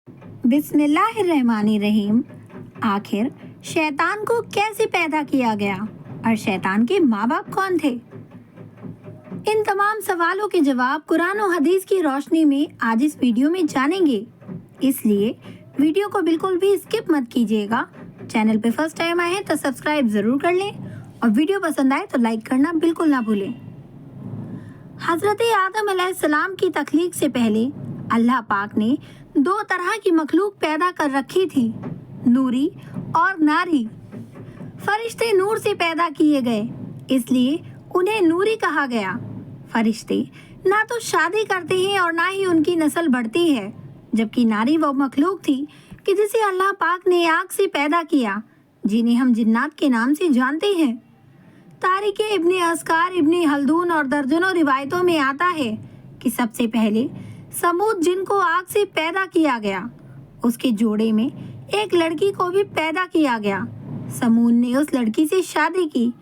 बिस्मिल्लाहिर्रहमानिर्रहीम। आखिर शैतान को कैसे पैदा किया गया और शैतान के माँ बाप कौन थे? इन तमाम सवालों के जवाब कुरान और हदीस की रोशनी में आज इस वीडियो में जानेंगे। इसलिए वीडियो को बिल्कुल भी स्किप मत कीजिएगा। चैनल पे फर्स्ट टाइम आए हैं तो सब्सक्राइब जरूर कर लें और वीडियो पसंद आए तो लाइक करना बिल्कुल ना भूलें। हजरत आदम अलैहिस्सलाम की तख्लीक से पहले अल्लाह पाक ने दो तरह की मखलूक पैदा कर रखी थी, नूरी और नारी। फरिश्ते नूर से पैदा किए गए, इसलिए उन्हें नूरी कहा गया। फरिश्ते ना तो शादी करते हैं और ना ही उनकी नस्ल बढ़ती है, जबकि नारी वो मखलूक थी कि जिसे अल्लाह पाक ने आग से पैदा किया, जिन्हें हम जिन्नात के नाम से जानते हैं। तारिक इब्ने अस्कार, इब्ने हल्दून और दर्जनों रिवायतों में आता है कि सबसे पहले समूद जिनको आग से पैदा किया गया, उसके जोड़े में एक लड़की को भी पैदा किया गया। समूद ने उस लड़की से शादी की,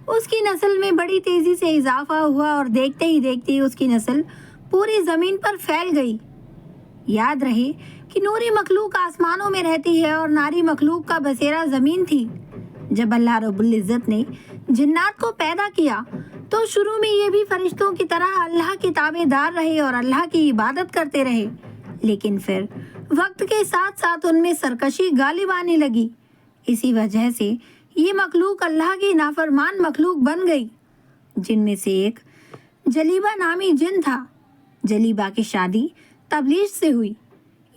उसकी नस्ल में बड़ी तेजी से इजाफा हुआ और देखते ही देखते उसकी नस्ल पूरी जमीन पर फैल गई। याद रहे कि नूरी मखलूक आसमानों में रहती है और नारी मखलूक का बसेरा जमीन थी। जब अल्लाह रब्बुल इज्जत ने जिन्नात को पैदा किया तो शुरू में ये भी फरिश्तों की तरह अल्लाह के ताबेदार रहे और अल्लाह की इबादत करते रहे, लेकिन फिर वक्त के साथ साथ उनमें सरकशी गालिब आने लगी। इसी वजह से ये मखलूक अल्लाह की नाफरमान मखलूक बन गई, जिनमें से एक जलीबा नामी जिन था। जलीबा की शादी तबलीश से हुई।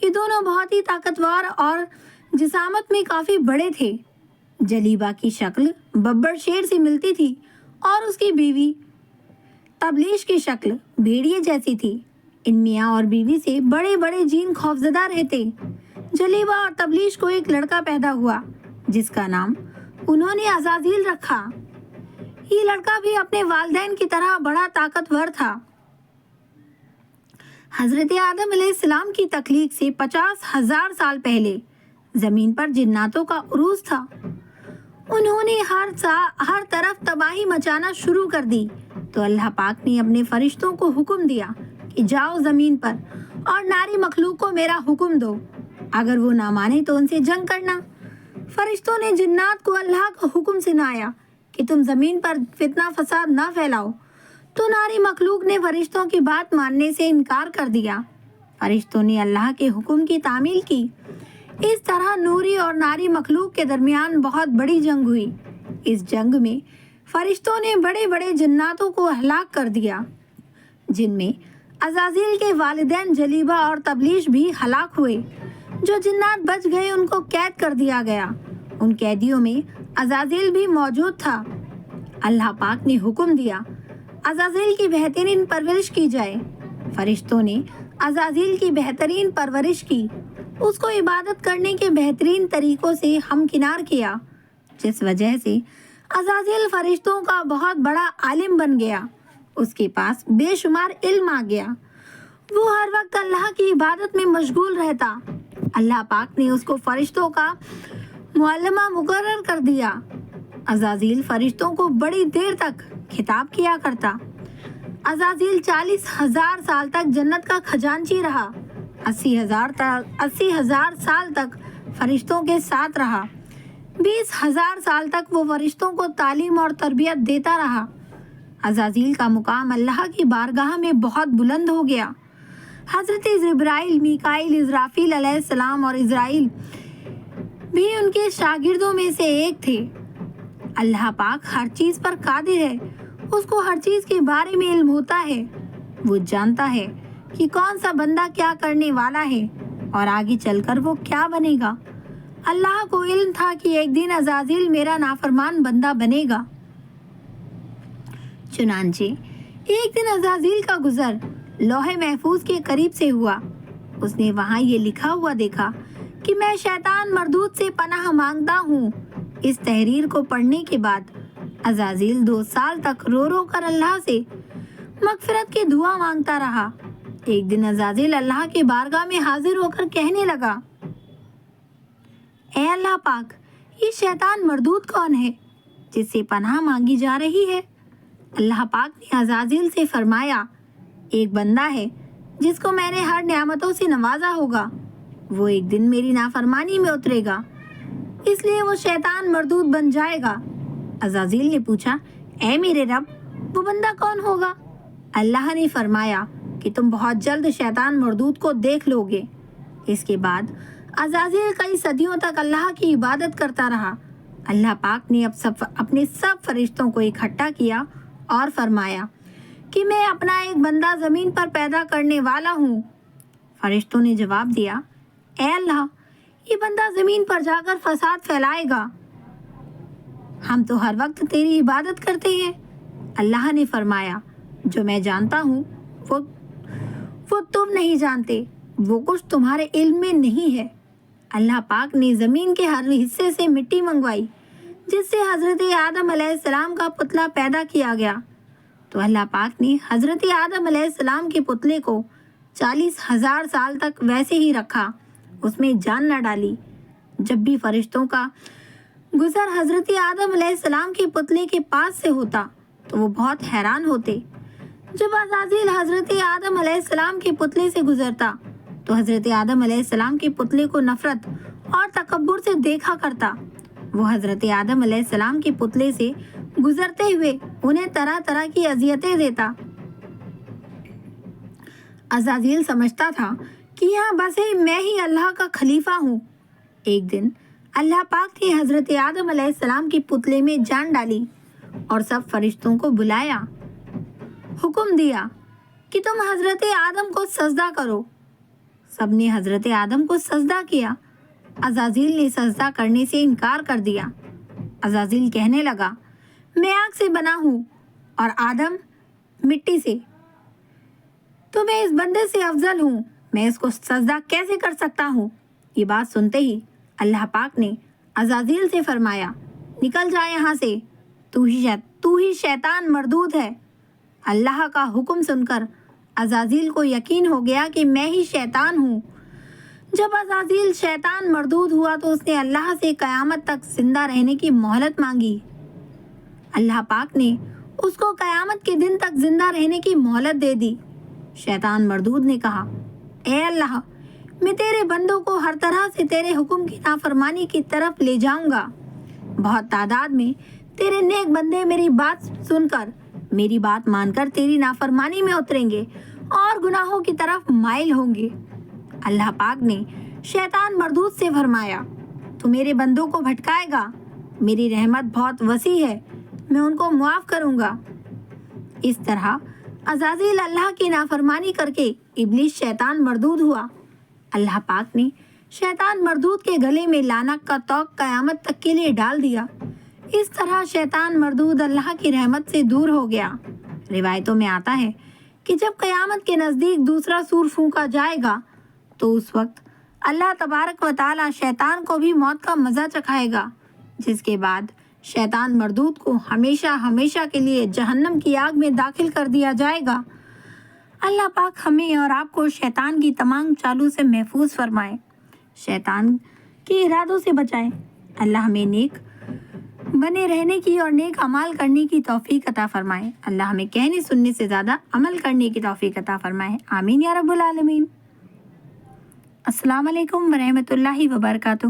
ये दोनों बहुत ही ताकतवर और जिसामत में काफ़ी बड़े थे। जलीबा की शक्ल बब्बर शेर से मिलती थी और उसकी बीवी तबलीश की शक्ल भेड़िए जैसी थी। इन मियाँ और बीवी से बड़े बड़े जीन खौफजदा रहते। जलीबा और तबलीश को एक लड़का पैदा हुआ, जिसका नाम उन्होंने अज़ाज़ील रखा। ये लड़का भी अपने वालिदैन की तरह बड़ा ताकतवर था। हजरत आदम अलैहिस्सलाम की तख्लीक से 50,000 साल पहले जमीन पर जिन्नातों का उरूज था। उन्होंने हर तरफ तबाही मचाना शुरू कर दी, तो अल्लाह पाक ने अपने फरिश्तों को हुक्म दिया कि जाओ ज़मीन पर और नारी मखलूक को मेरा हुक्म दो। अगर वो ना माने तो उनसे जंग करना। फरिश्तों ने जिन्नात को अल्लाह का हुक्म सुनाया कि तुम ज़मीन पर फितना फसाद ना फैलाओ, तो नारी मखलूक ने फरिश्तों की बात मानने से इनकार कर दिया। फरिश्तों ने अल्लाह के हुक्म की तामील की। इस तरह नूरी और नारी मखलूक के दरमियान बहुत बड़ी जंग हुई। इस जंग में फरिश्तों ने बड़े बड़े जिन्नातों को हलाक कर दिया, जिनमें अज़ाज़ील के वालिदैन जलीबा और तबलीश भी हलाक हुए। जो जिन्नात बच गए उनको कैद कर दिया गया। उन कैदियों में अज़ाज़ील भी मौजूद था। अल्लाह पाक ने हुक्म दिया अज़ाज़ील की बेहतरीन परवरिश की जाए। फरिश्तों ने अज़ाज़ील की बेहतरीन परवरिश की, उसको इबादत करने के बेहतरीन तरीकों से हमकिनार किया, जिस वजह से अज़ाज़ील फरिश्तों का बहुत बड़ा आलिम बन गया। उसके पास बेशुमार इल्म आ गया। वो हर वक्त अल्लाह की इबादत में मशगूल रहता। अल्लाह पाक ने उसको फरिश्तों का मुअल्लिमा मुकर्रर कर दिया। अज़ाज़ील फरिश्तों को बड़ी देर तक खिताब किया करता। अज़ाज़ील 40,000 साल तक जन्नत का खजांची रहा। 80,000 साल तक फरिश्तों के साथ रहा। 20,000 साल तक वो फरिश्तों को तालीम और तरबियत देता रहा। अज़ाज़ील का मुकाम अल्लाह की बारगाह में बहुत बुलंद हो गया। हज़रत जिब्राइल, मीकाईल, इज़राफील अलैहिस्सलाम और इज़राइल भी उनके शागिर्दों में से एक थे। अल्लाह पाक हर चीज़ पर कादिर है, उसको हर चीज़ के बारे में इल्म होता है। वो जानता है कि कौन सा बंदा क्या करने वाला है और आगे चलकर वो क्या बनेगा। अल्लाह को इल्म था कि एक दिन अज़ाज़ील मेरा नाफरमान बंदा बनेगा। चुनांचे एक दिन अज़ाज़ील का गुजर लौहे महफूज के करीब से हुआ। उसने वहाँ ये लिखा हुआ देखा कि मैं शैतान मरदूद से पनाह मांगता हूँ। इस तहरीर को पढ़ने के बाद अज़ाज़ील 2 साल तक रो रो कर अल्लाह से मगफिरत की दुआ मांगता रहा। एक दिन अज़ाज़ील अल्लाह के बारगाह में हाजिर होकर कहने लगा, ए अल्लाह पाक, ये शैतान मरदूद कौन है जिससे पनाह मांगी जा रही है? अल्लाह पाक ने अज़ाज़ील से फरमाया, एक बंदा है जिसको मैंने हर नियामतों से नवाजा होगा। وہ ایک دن میری نافرمانی میں اترے گا، اس لیے وہ شیطان مردود بن جائے گا۔ عزازیل نے پوچھا، اے میرے رب، وہ بندہ کون ہوگا؟ اللہ نے فرمایا کہ تم بہت جلد شیطان مردود کو دیکھ لو گے۔ اس کے بعد عزازیل کئی صدیوں تک اللہ کی عبادت کرتا رہا۔ اللہ پاک نے اپنے سب فرشتوں کو اکٹھا کیا اور فرمایا کہ میں اپنا ایک بندہ زمین پر پیدا کرنے والا ہوں۔ فرشتوں نے جواب دیا، اے اللہ، یہ بندہ زمین پر جا کر فساد پھیلائے گا، ہم تو ہر وقت تیری عبادت کرتے ہیں۔ اللہ نے فرمایا، جو میں جانتا ہوں وہ تم نہیں جانتے، وہ کچھ تمہارے علم میں نہیں ہے۔ اللہ پاک نے زمین کے ہر حصے سے مٹی منگوائی جس سے حضرت آدم علیہ السلام کا پتلا پیدا کیا گیا۔ تو اللہ پاک نے حضرت آدم علیہ السلام کے پتلے کو 40,000 سال تک ویسے ہی رکھا، اس میں جان نہ ڈالی۔ جب بھی فرشتوں کا گزر حضرت آدم علیہ السلام کے پتلے کے پاس سے ہوتا تو وہ بہت حیران ہوتے۔ جب عزازیل حضرت آدم علیہ السلام کے پتلے سے گزرتا تو حضرت آدم علیہ السلام کے پتلے کو نفرت اور تکبر سے دیکھا کرتا۔ وہ حضرت آدم علیہ السلام کے پتلے سے گزرتے ہوئے انہیں طرح طرح کی اذیتیں دیتا۔ عزازیل سمجھتا تھا کہ یہاں بسے میں ہی اللہ کا خلیفہ ہوں۔ ایک دن اللہ پاک نے حضرت آدم علیہ السلام کے پتلے میں جان ڈالی اور سب فرشتوں کو بلایا، حکم دیا کہ تم حضرت آدم کو سجدہ کرو۔ سب نے حضرت آدم کو سجدہ کیا۔ عزازیل نے سجدہ کرنے سے انکار کر دیا۔ عزازیل کہنے لگا، میں آگ سے بنا ہوں اور آدم مٹی سے، تو میں اس بندے سے افضل ہوں، میں اس کو سجدہ کیسے کر سکتا ہوں؟ یہ بات سنتے ہی اللہ پاک نے عزازیل سے فرمایا، نکل جا یہاں سے، تو ہی شیطان مردود ہے۔ اللہ کا حکم سن کر عزازیل کو یقین ہو گیا کہ میں ہی شیطان ہوں۔ جب عزازیل شیطان مردود ہوا تو اس نے اللہ سے قیامت تک زندہ رہنے کی مہلت مانگی۔ اللہ پاک نے اس کو قیامت کے دن تک زندہ رہنے کی مہلت دے دی۔ شیطان مردود نے کہا، اے اللہ، میں تیرے بندوں کو ہر طرح سے تیرے حکم کی نافرمانی کی طرف لے جاؤں گا۔ بہت تعداد میں تیرے نیک بندے میری بات مان کر تیری نافرمانی میں اتریں گے اور گناہوں کی طرف مائل ہوں گے۔ اللہ پاک نے شیطان مردود سے فرمایا، تو میرے بندوں کو بھٹکائے گا، میری رحمت بہت وسیع ہے، میں ان کو معاف کروں گا۔ اس طرح عزازیل اللہ کی نافرمانی کر کے ابلیس شیطان مردود ہوا۔ اللہ پاک نے شیطان مردود کے گلے میں لعنت کا طوق قیامت تک کے لیے ڈال دیا۔ اس طرح شیطان مردود اللہ کی رحمت سے دور ہو گیا۔ روایتوں میں آتا ہے کہ جب قیامت کے نزدیک دوسرا سور پھونکا جائے گا تو اس وقت اللہ تبارک و تعالی شیطان کو بھی موت کا مزہ چکھائے گا، جس کے بعد شیطان مردود کو ہمیشہ ہمیشہ کے لیے جہنم کی آگ میں داخل کر دیا جائے گا۔ اللہ پاک ہمیں اور آپ کو شیطان کی تمام چالوں سے محفوظ فرمائے، شیطان کے ارادوں سے بچائے۔ اللہ ہمیں نیک بنے رہنے کی اور نیک عمل کرنے کی توفیق عطا فرمائے۔ اللہ ہمیں کہنے سننے سے زیادہ عمل کرنے کی توفیق عطا فرمائے، آمین یا رب العالمین۔ السلام علیکم ورحمۃ اللہ وبرکاتہ۔